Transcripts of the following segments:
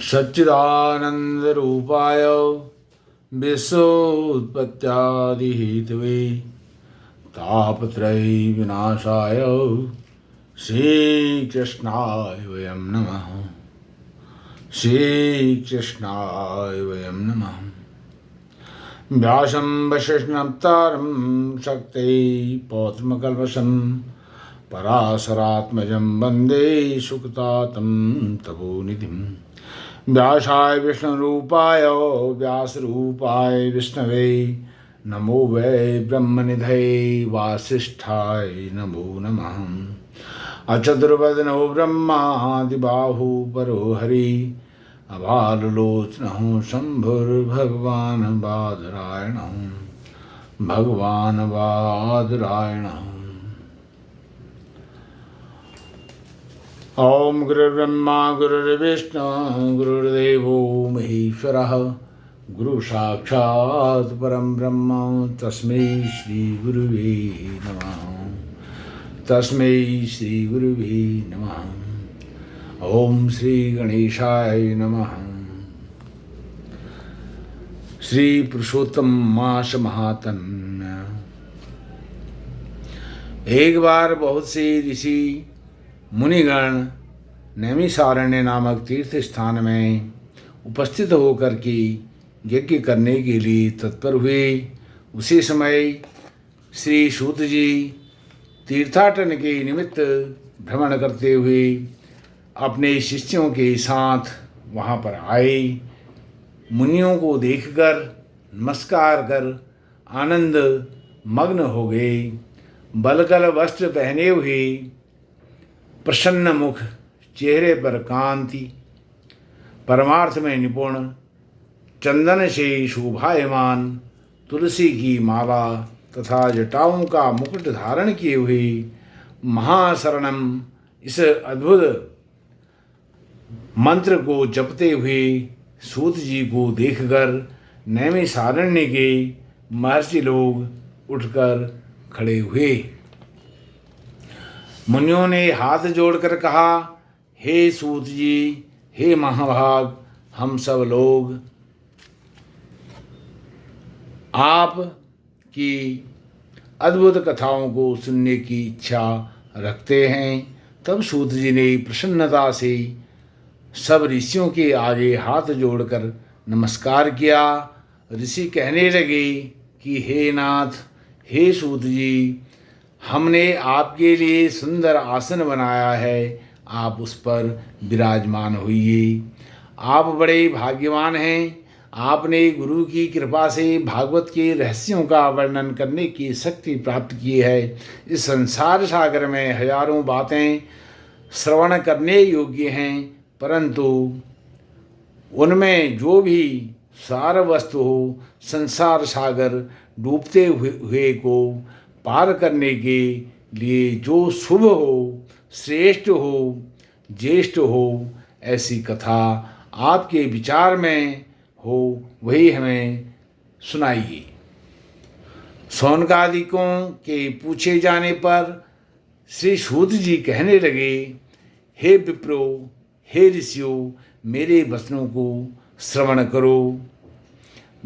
सच्चिदानन्दरूपाय विश्वोत्पत्त्यादिहेतवे तापत्रयविनाशाय श्रीकृष्णाय वयं नमः। श्रीकृष्णाय वयं नमः। व्यासं वसिष्ठनप्तारं शक्ते पौत्रमकल्मषं पराशरात्मजं वन्दे सुकतातं तपोनिधिं। व्यासाय विष्णुरूपाय व्यासरूपाय विष्णवे नमो वै ब्रह्मनिधये वासिष्ठाय नमो नमः। अचतुर्वदनो ब्रह्मादिबाहु परो हरि अभाललोचनः शम्भुर्भगवान् बादरायणः भगवान् बादरायणः। ओम गुरुर्ब्रह्मा गुरुर्विष्णु गुरुर्देवो महेश्वरः गुरु साक्षात् परम ब्रह्म तस्मै श्री गुरुवे नमः। तस्मै श्री गुरुवे नमः। ओम श्री गणेशाय नमः। श्री पुरुषोत्तम मास महात्म्य। एक बार बहुत से ऋषि मुनिगण नैमिषारण्य नामक तीर्थ स्थान में उपस्थित होकर के यज्ञ करने के लिए तत्पर हुए। उसी समय श्री सूत जी तीर्थाटन के निमित्त भ्रमण करते हुए अपने शिष्यों के साथ वहाँ पर आए। मुनियों को देखकर नमस्कार कर आनंद मग्न हो गए। बलकल वस्त्र पहने हुए प्रसन्न मुख, चेहरे पर कांति, परमार्थ में निपुण, चंदन से शोभायमान, तुलसी की माला तथा जटाओं का मुकुट धारण किए हुए महाशरणम इस अद्भुत मंत्र को जपते हुए सूत जी को देखकर नैमिषारण्य के महर्षि लोग उठकर खड़े हुए। मुनियों ने हाथ जोड़कर कहा, हे सूत जी, हे महाभाग, हम सब लोग आप की अद्भुत कथाओं को सुनने की इच्छा रखते हैं। तब सूत जी ने प्रसन्नता से सब ऋषियों के आगे हाथ जोड़कर नमस्कार किया। ऋषि कहने लगे कि हे नाथ, हे सूत जी, हमने आपके लिए सुंदर आसन बनाया है, आप उस पर विराजमान होइए। आप बड़े भाग्यवान हैं। आपने गुरु की कृपा से भागवत के रहस्यों का वर्णन करने की शक्ति प्राप्त की है। इस संसार सागर में हजारों बातें श्रवण करने योग्य हैं, परंतु उनमें जो भी सार वस्तु हो, संसार सागर डूबते हुए को पार करने के लिए जो शुभ हो, श्रेष्ठ हो, ज्येष्ठ हो, ऐसी कथा आपके विचार में हो वही हमें सुनाइए। शौनकादिकों के पूछे जाने पर श्री सूत जी कहने लगे, हे विप्रो, हे ऋषियों, मेरे वचनों को श्रवण करो।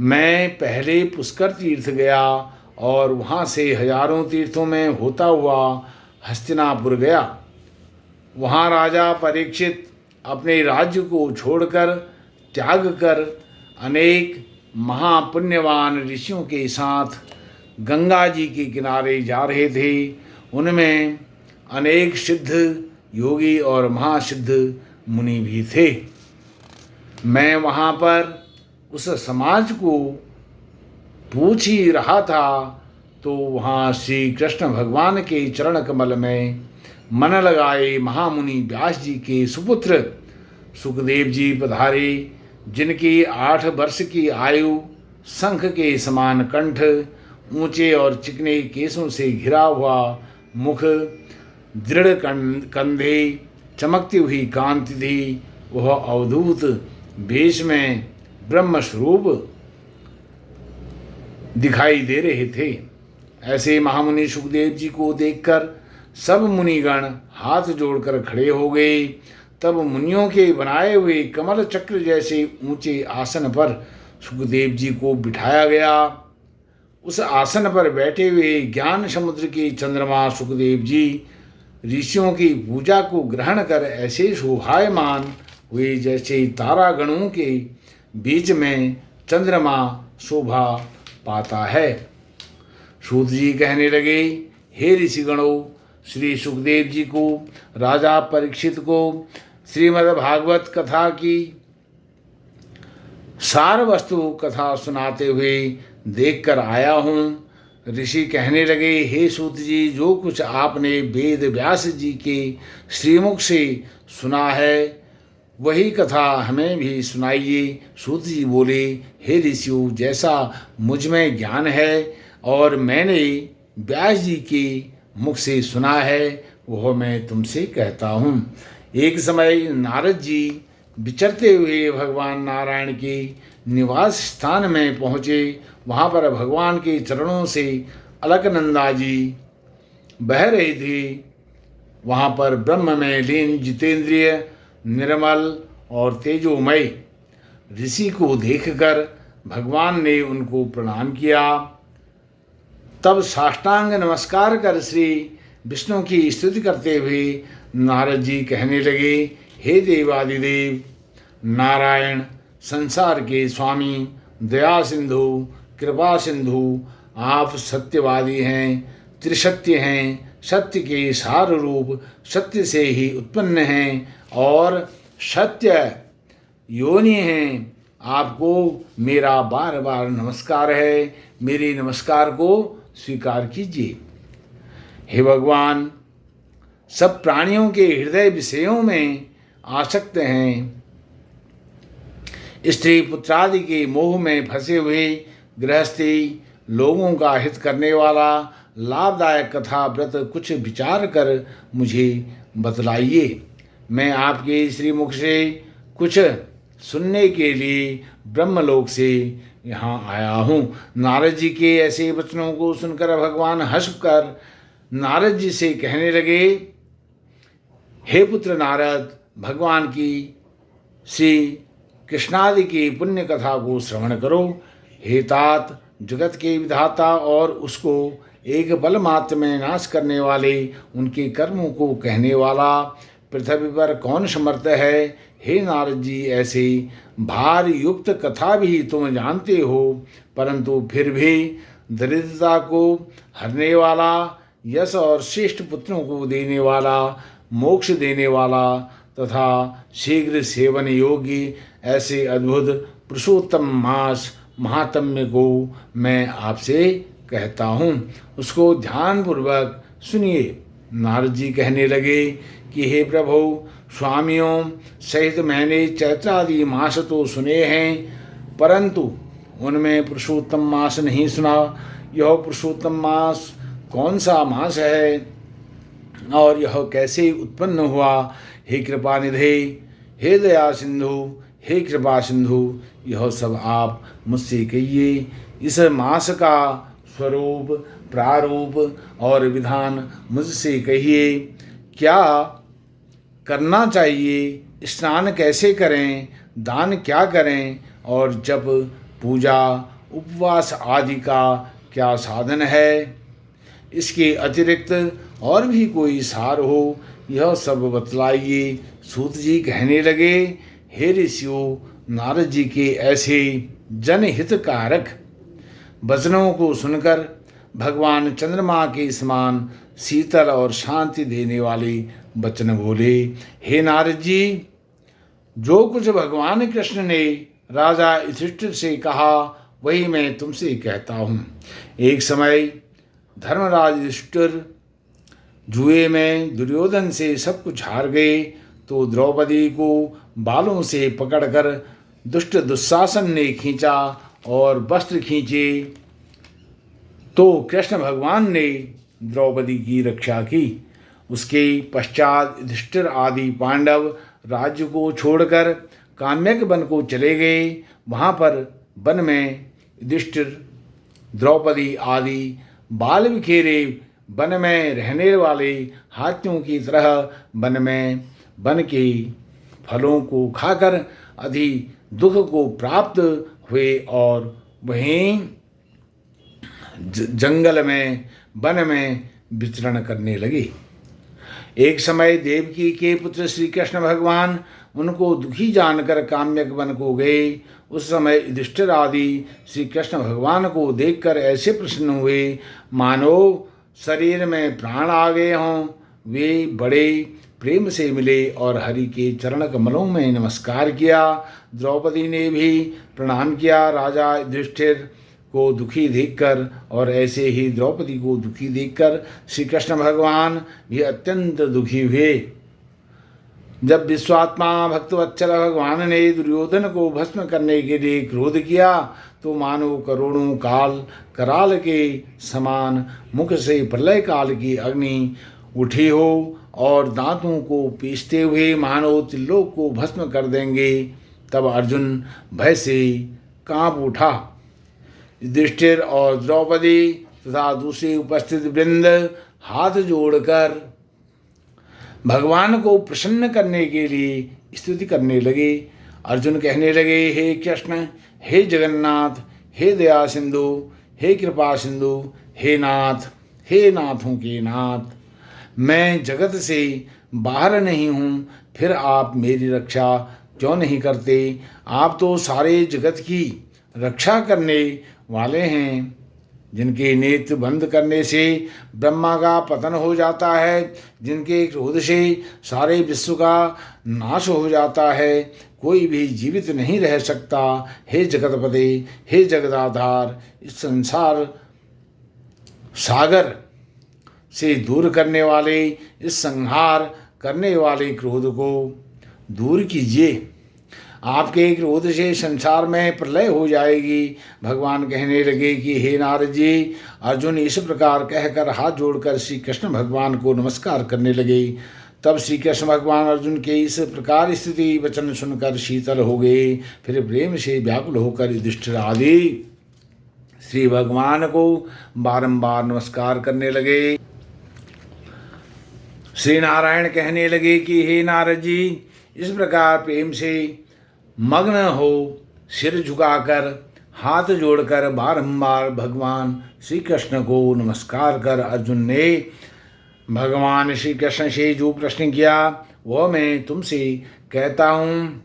मैं पहले पुष्कर तीर्थ गया और वहाँ से हजारों तीर्थों में होता हुआ हस्तिनापुर गया। वहाँ राजा परीक्षित अपने राज्य को छोड़कर त्याग कर अनेक महापुण्यवान ऋषियों के साथ गंगा जी के किनारे जा रहे थे। उनमें अनेक सिद्ध योगी और महासिद्ध मुनि भी थे। मैं वहाँ पर उस समाज को पूछ ही रहा था तो वहाँ श्री कृष्ण भगवान के चरण कमल में मन लगाए महामुनि व्यास जी के सुपुत्र सुखदेव जी पधारे, जिनकी 8 वर्ष की आयु, शंख के समान कंठ, ऊंचे और चिकने केसों से घिरा हुआ मुख, दृढ़ कंधे, चमकती हुई कांति थी। वह अवधूत वेश में ब्रह्म स्वरूप दिखाई दे रहे थे। ऐसे महामुनि सुखदेव जी को देखकर सब मुनिगण हाथ जोड़कर खड़े हो गए। तब मुनियों के बनाए हुए कमल चक्र जैसे ऊंचे आसन पर सुखदेव जी को बिठाया गया। उस आसन पर बैठे हुए ज्ञान समुद्र के चंद्रमा सुखदेव जी ऋषियों की पूजा को ग्रहण कर ऐसे शोभायमान हुए जैसे तारागणों के बीच में चंद्रमा शोभा पाता है। सूत जी कहने लगे, हे ऋषिगणों, श्री सुखदेव जी को, राजा परीक्षित को श्रीमद् भागवत कथा की सार वस्तु कथा सुनाते हुए देखकर आया हूँ। ऋषि कहने लगे, हे सूत जी, जो कुछ आपने वेद व्यास जी के श्रीमुख से सुना है वही कथा हमें भी सुनाइए। सूत जी बोले, हे ऋषियों, जैसा मुझ में ज्ञान है और मैंने व्यास जी के मुख से सुना है वह मैं तुमसे कहता हूँ। एक समय नारद जी विचरते हुए भगवान नारायण के निवास स्थान में पहुँचे। वहाँ पर भगवान के चरणों से अलकनंदा जी बह रहे थे। वहाँ पर ब्रह्म में लीन जितेंद्रिय निर्मल और तेजोमय ऋषि को देखकर भगवान ने उनको प्रणाम किया। तब साष्टांग नमस्कार कर श्री विष्णु की स्तुति करते हुए नारद जी कहने लगे, हे देवादिदेव नारायण, संसार के स्वामी, दया सिंधु, कृपा सिंधु, आप सत्यवादी हैं, त्रिसत्य हैं, सत्य के सार रूप, सत्य से ही उत्पन्न हैं और सत्य योनि हैं। आपको मेरा बार बार नमस्कार है, मेरे नमस्कार को स्वीकार कीजिए। हे भगवान, सब प्राणियों के हृदय विषयों में आसक्त हैं। स्त्री पुत्रादि के मोह में फंसे हुए गृहस्थी लोगों का हित करने वाला लाभदायक कथा व्रत कुछ विचार कर मुझे बतलाइए। मैं आपके श्रीमुख से कुछ सुनने के लिए ब्रह्मलोक से यहाँ आया हूँ। नारद जी के ऐसे वचनों को सुनकर भगवान हंसकर नारद जी से कहने लगे, हे पुत्र नारद, भगवान की श्री कृष्णादि की पुण्य कथा को श्रवण करो। हे तात, जगत के विधाता और उसको एक बल मात्र में नाश करने वाले, उनके कर्मों को कहने वाला पृथ्वी पर कौन समर्थ है। हे नारद जी, ऐसे भार युक्त कथा भी तुम जानते हो, परंतु फिर भी दरिद्रता को हरने वाला, यश और श्रेष्ठ पुत्रों को देने वाला, मोक्ष देने वाला तथा शीघ्र सेवन योगी ऐसे अद्भुत पुरुषोत्तम मास महात्म्य को मैं आपसे कहता हूँ, उसको ध्यानपूर्वक सुनिए। नारद जी कहने लगे कि हे प्रभु, स्वामियों सहित मैंने चैत्रादि मास तो सुने हैं, परंतु उनमें पुरुषोत्तम मास नहीं सुना। यह पुरुषोत्तम मास कौन सा मास है और यह कैसे उत्पन्न हुआ। हे कृपा निधे, हे दया सिंधु, हे कृपा सिंधु, यह सब आप मुझसे कहिए। इस मास का स्वरूप, प्रारूप और विधान मुझसे कहिए। क्या करना चाहिए, स्नान कैसे करें, दान क्या करें और जप, पूजा, उपवास आदि का क्या साधन है। इसके अतिरिक्त और भी कोई सार हो, यह सब बतलाइए। सूत जी कहने लगे, हे ऋषियों, नारद जी के ऐसे जनहितकारक वचनों को सुनकर भगवान चंद्रमा के समान शीतल और शांति देने वाले वचन बोले। हे नारद जी, जो कुछ भगवान कृष्ण ने राजा युधिष्ठिर से कहा वही मैं तुमसे कहता हूँ। एक समय धर्मराज युधिष्ठिर जुए में दुर्योधन से सब कुछ हार गए, तो द्रौपदी को बालों से पकड़कर दुष्ट दुशासन ने खींचा और वस्त्र खींचे, तो कृष्ण भगवान ने द्रौपदी की रक्षा की। उसके पश्चात युधिष्ठिर आदि पांडव राज्य को छोड़कर काम्यक वन को चले गए। वहाँ पर वन में युधिष्ठिर, द्रौपदी आदि बाल बिखेरे वन में रहने वाले हाथियों की तरह वन के फलों को खाकर अधिक दुख को प्राप्त हुए और वहीं जंगल में वन में विचरण करने लगे। एक समय देवकी के पुत्र श्री कृष्ण भगवान उनको दुखी जानकर काम्यक वन को गए। उस समय युधिष्ठिर आदि श्री कृष्ण भगवान को देखकर ऐसे प्रसन्न हुए मानो शरीर में प्राण आ गए हों। वे बड़े प्रेम से मिले और हरि के चरण कमलों में नमस्कार किया। द्रौपदी ने भी प्रणाम किया। राजा युधिष्ठिर को दुखी देखकर और ऐसे ही द्रौपदी को दुखी देखकर श्री कृष्ण भगवान भी अत्यंत दुखी हुए। जब विश्वात्मा भक्तवत्सल भगवान ने दुर्योधन को भस्म करने के लिए क्रोध किया तो मानो करोड़ों काल कराल के समान मुख से प्रलय काल की अग्नि उठी हो और दांतों को पीसते हुए मानो त्रिलोक को भस्म कर देंगे। तब अर्जुन भय से कांप उठा। युधिष्ठिर और द्रौपदी तथा दूसरे उपस्थित वृंद हाथ जोड़कर भगवान को प्रसन्न करने के लिए स्तुति करने लगे। अर्जुन कहने लगे, हे कृष्ण, हे जगन्नाथ, हे दया सिंधु, हे कृपा सिंधु, हे नाथ, हे नाथों के नाथ, मैं जगत से बाहर नहीं हूँ, फिर आप मेरी रक्षा क्यों नहीं करते? आप तो सारे जगत की रक्षा करने वाले हैं। जिनके नेत्र बंद करने से ब्रह्मा का पतन हो जाता है, जिनके क्रोध से सारे विश्व का नाश हो जाता है, कोई भी जीवित नहीं रह सकता। हे जगतपते, हे जगदाधार, इस संसार सागर से दूर करने वाले, इस संहार करने वाले क्रोध को दूर कीजिए। आपके क्रोध से संसार में प्रलय हो जाएगी। भगवान कहने लगे कि हे नारद जी, अर्जुन इस प्रकार कहकर हाथ जोड़कर श्री कृष्ण भगवान को नमस्कार करने लगे। तब श्री कृष्ण भगवान अर्जुन के इस प्रकार स्थिति वचन सुनकर शीतल हो गए। फिर प्रेम से व्याकुल होकर युधिष्ठिर आदि श्री भगवान को बारंबार नमस्कार करने लगे। श्री नारायण कहने लगे कि हे नारद जी, इस प्रकार प्रेम से मग्न हो सिर झुकाकर हाथ जोड़कर बारंबार भगवान श्री कृष्ण को नमस्कार कर अर्जुन ने भगवान श्री कृष्ण से जो प्रश्न किया वह मैं तुमसे कहता हूँ,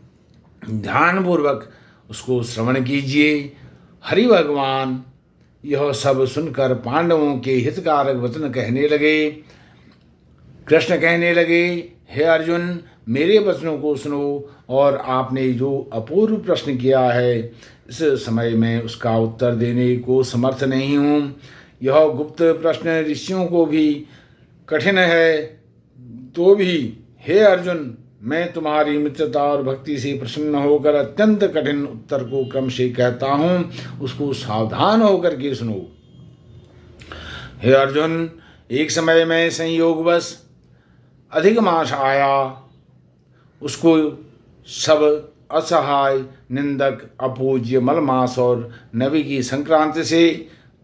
ध्यानपूर्वक उसको श्रवण कीजिए। हरि भगवान यह सब सुनकर पांडवों के हितकारक वचन कहने लगे। कृष्ण कहने लगे, हे अर्जुन, मेरे वचनों को सुनो और आपने जो अपूर्व प्रश्न किया है इस समय मैं उसका उत्तर देने को समर्थ नहीं हूँ। यह गुप्त प्रश्न ऋषियों को भी कठिन है, तो भी हे अर्जुन, मैं तुम्हारी मित्रता और भक्ति से प्रसन्न होकर अत्यंत कठिन उत्तर को क्रम से कहता हूँ, उसको सावधान होकर के सुनो। हे अर्जुन, एक समय में संयोगवश अधिक मास आया, उसको सब असहाय, निंदक, अपूज्य, मलमास और नवी की संक्रांति से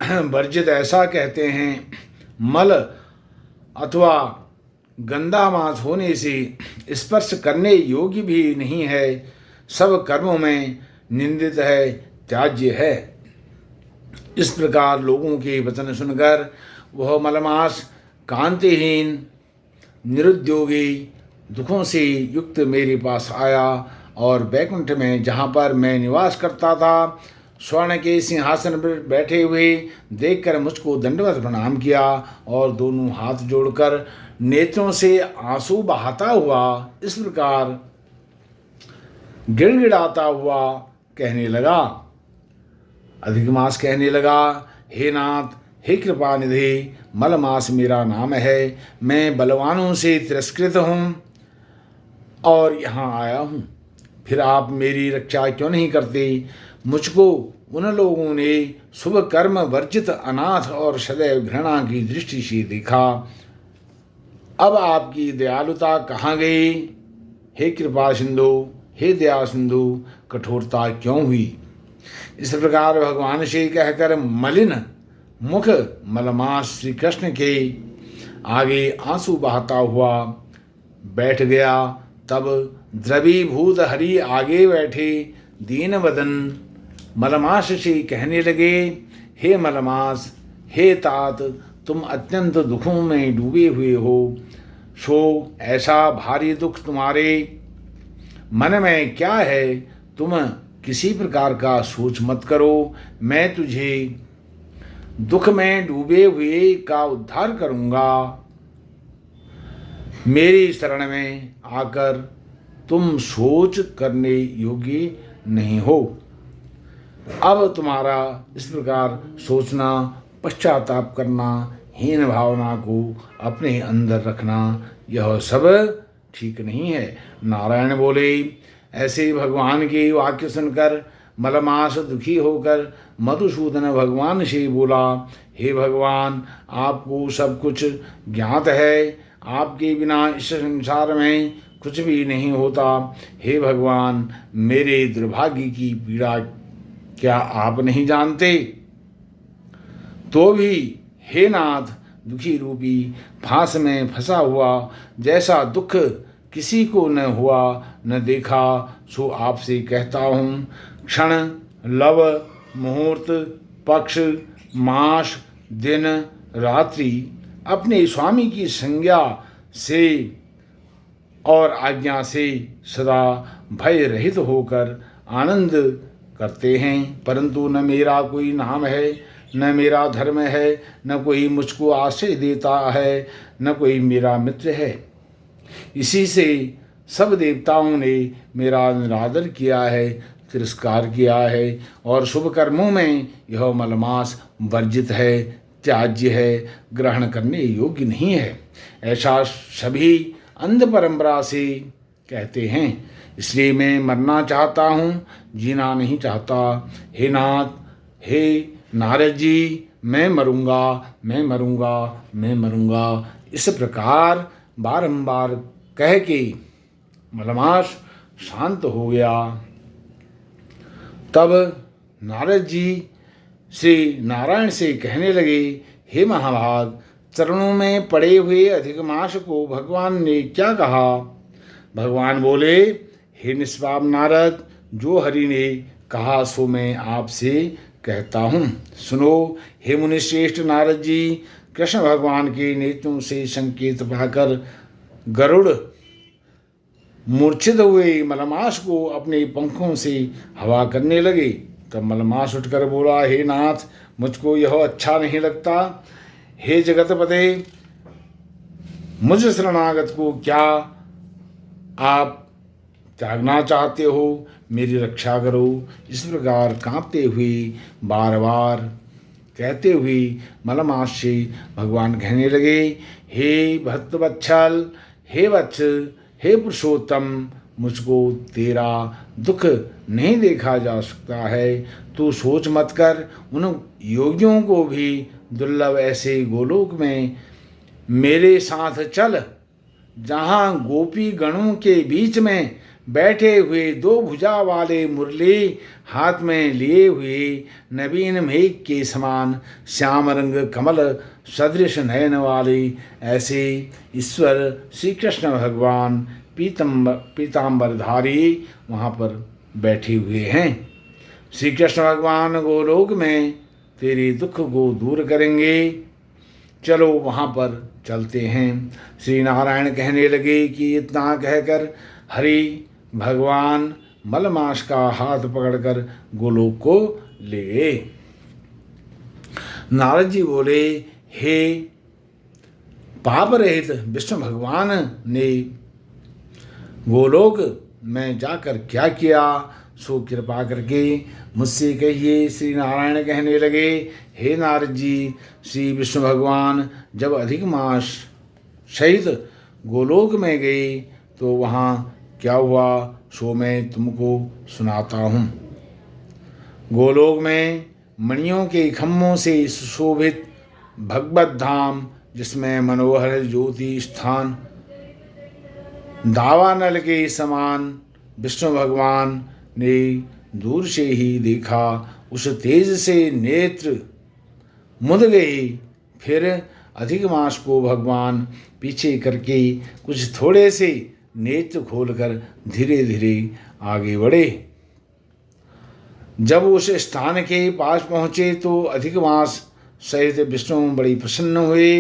वर्जित ऐसा कहते हैं। मल अथवा गंदा मांस होने से स्पर्श करने योग्य भी नहीं है, सब कर्मों में निंदित है, त्याज्य है। इस प्रकार लोगों के वचन सुनकर वह मलमास कांतिहीन निरुद्योगी दुखों से युक्त मेरे पास आया और वैकुंठ में जहाँ पर मैं निवास करता था स्वर्ण के सिंहासन पर बैठे हुए देखकर मुझको दंडवत प्रणाम किया और दोनों हाथ जोड़कर नेत्रों से आंसू बहाता हुआ इस प्रकार गिड़गिड़ाता हुआ कहने लगा। अधिकमास कहने लगा, हे नाथ, हे कृपा निधि, मलमास मेरा नाम है। मैं बलवानों से तिरस्कृत हूँ और यहाँ आया हूँ, फिर आप मेरी रक्षा क्यों नहीं करते? मुझको उन लोगों ने शुभ कर्म वर्जित अनाथ और सदैव घृणा की दृष्टि से देखा। अब आपकी दयालुता कहाँ गई? हे कृपा सिंधु, हे दया सिंधु, कठोरता क्यों हुई? इस प्रकार भगवान से कहकर मलिन मुख मलमास श्री कृष्ण के आगे आंसू बहाता हुआ बैठ गया। तब द्रवीभूत हरि आगे बैठे दीन वदन मलमास से कहने लगे, हे मलमास, हे तात, तुम अत्यंत दुखों में डूबे हुए हो। सो ऐसा भारी दुख तुम्हारे मन में क्या है? तुम किसी प्रकार का सोच मत करो। मैं तुझे दुख में डूबे हुए का उद्धार करूंगा। मेरी शरण में आकर तुम सोच करने योग्य नहीं हो। अब तुम्हारा इस प्रकार सोचना, पश्चाताप करना, हीन भावना को अपने अंदर रखना, यह सब ठीक नहीं है। नारायण बोले, ऐसे भगवान के वाक्य सुनकर मलमास दुखी होकर मधुसूदन भगवान से बोला, हे भगवान, आपको सब कुछ ज्ञात है। आपके बिना इस संसार में कुछ भी नहीं होता। हे भगवान, मेरे दुर्भाग्य की पीड़ा क्या आप नहीं जानते? तो भी हे नाथ, दुखी रूपी फांस में फंसा हुआ जैसा दुख किसी को न हुआ न देखा, सो आपसे कहता हूँ, क्षण, लव, मुहूर्त, पक्ष, मास, दिन, रात्रि अपने स्वामी की संज्ञा से और आज्ञा से सदा भय रहित होकर आनंद करते हैं। परंतु न मेरा कोई नाम है, न मेरा धर्म है, न कोई मुझको आश्रय देता है, न कोई मेरा मित्र है। इसी से सब देवताओं ने मेरा निरादर किया है, तिरस्कार किया है, और शुभ कर्मों में यह मलमास वर्जित है, त्याज्य है, ग्रहण करने योग्य नहीं है। ऐसा सभी अंध परंपरा से कहते हैं। इसलिए मैं मरना चाहता हूँ, जीना नहीं चाहता। हे नाथ, हे नारद जी, मैं मरूंगा, मैं मरूंगा, मैं मरूंगा। इस प्रकार बारंबार कह के मलमास शांत हो गया। तब नारद जी श्री नारायण से कहने लगे, हे महाभाग, चरणों में पड़े हुए अधिकमास को भगवान ने क्या कहा? भगवान बोले, हे निष्पाप नारद, जो हरि ने कहा सो मैं आपसे कहता हूँ। सुनो हे मुनिश्रेष्ठ नारद जी, कृष्ण भगवान के नेत्रों से संकेत पाकर गरुड़ मूर्छित हुए मलमास को अपने पंखों से हवा करने लगे। तब मलमास उठकर बोला, हे नाथ, मुझको यह अच्छा नहीं लगता। हे जगतपते, मुझ शरणागत को क्या आप त्यागना चाहते हो? मेरी रक्षा करो। इस प्रकार कांपते हुए बार बार कहते हुए मलमास से भगवान कहने लगे, हे भक्तवत्सल, हे वत्स, हे पुरुषोत्तम, मुझको तेरा दुख नहीं देखा जा सकता है। तू सोच मत कर। उन योगियों को भी दुर्लभ ऐसे गोलोक में मेरे साथ चल, जहाँ गोपी गणों के बीच में बैठे हुए दो भुजा वाले मुरली हाथ में लिए हुए नवीन मेघ के समान श्याम रंग कमल सदृश नयन वाले ऐसे ईश्वर श्री कृष्ण भगवान पीताम्बरधारी वहाँ पर बैठे हुए हैं। श्री कृष्ण भगवान गोलोक में तेरे दुख को दूर करेंगे। चलो वहाँ पर चलते हैं। श्री नारायण कहने लगे कि इतना कहकर हरि भगवान मलमास का हाथ पकड़कर गोलोक को ले गए। नारद जी बोले, हे पाप रहित विष्णु भगवान ने गोलोक में जाकर क्या किया, सो कृपा करके मुझसे कहिए। श्री नारायण कहने लगे, हे नारद जी, श्री विष्णु भगवान जब अधिक मास सहित गोलोक में गए तो वहाँ क्या हुआ सो मैं तुमको सुनाता हूँ। गोलोक में मणियों के खम्भों से सुशोभित भगवत धाम, जिसमें मनोहर ज्योति स्थान दावानल के समान विष्णु भगवान ने दूर से ही देखा। उस तेज से नेत्र मुद गए। फिर अधिक मास को भगवान पीछे करके कुछ थोड़े से नेत्र खोलकर धीरे धीरे आगे बढ़े। जब उस स्थान के पास पहुँचे तो अधिकमास सहित विष्णु बड़ी प्रसन्न हुए।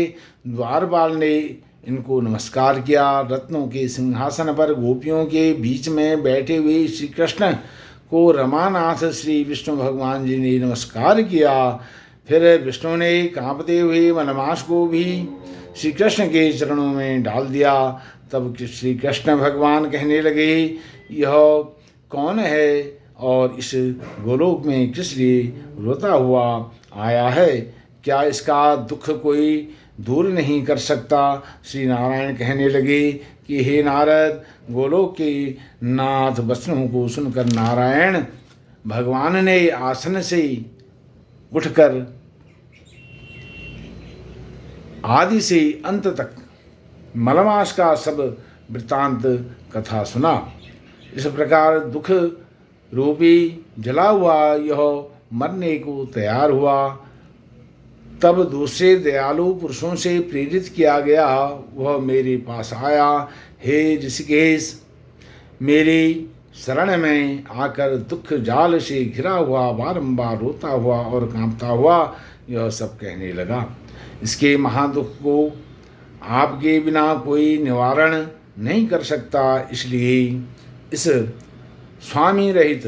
द्वारपाल ने इनको नमस्कार किया। रत्नों के सिंहासन पर गोपियों के बीच में बैठे हुए श्री कृष्ण को रमानाथ श्री विष्णु भगवान जी ने नमस्कार किया। फिर विष्णु ने कांपते हुए वनमास को भी श्री कृष्ण के चरणों में डाल दिया। तब श्री कृष्ण भगवान कहने लगे, यह कौन है और इस गोलोक में किस लिए रोता हुआ आया है? क्या इसका दुख कोई दूर नहीं कर सकता? श्री नारायण कहने लगे कि हे नारद, गोलोक के नाथ वचनों को सुनकर नारायण भगवान ने आसन से उठकर आदि से अंत तक मलमास का सब वृत्तांत कथा सुना। इस प्रकार दुख रूपी जला हुआ यह मरने को तैयार हुआ। तब दूसरे दयालु पुरुषों से प्रेरित किया गया, वह मेरे पास आया। हे ऋषिकेश, मेरी शरण में आकर दुख जाल से घिरा हुआ बारंबार रोता हुआ और कांपता हुआ यह सब कहने लगा। इसके महादुख को आपके बिना कोई निवारण नहीं कर सकता, इसलिए इस स्वामी रहित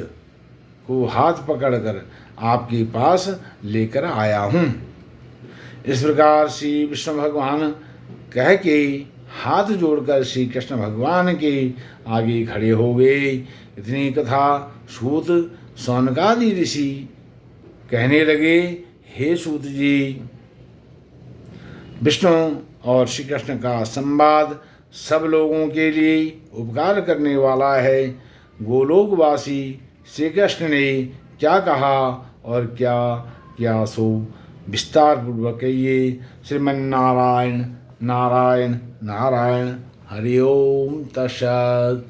को हाथ पकड़कर आपके पास लेकर आया हूँ। इस प्रकार श्री विष्णु भगवान कह के हाथ जोड़कर श्री कृष्ण भगवान के आगे खड़े हो गए। इतनी कथा सूत सौनकादि ऋषि कहने लगे, हे सूत जी, विष्णु और श्री कृष्ण का संवाद सब लोगों के लिए उपकार करने वाला है। गोलोकवासी श्री कृष्ण ने क्या कहा और क्या क्या सो विस्तार पूर्वक कहिए। श्रीमन्नारायण नारायण नारायण। हरि ओम तत्सत।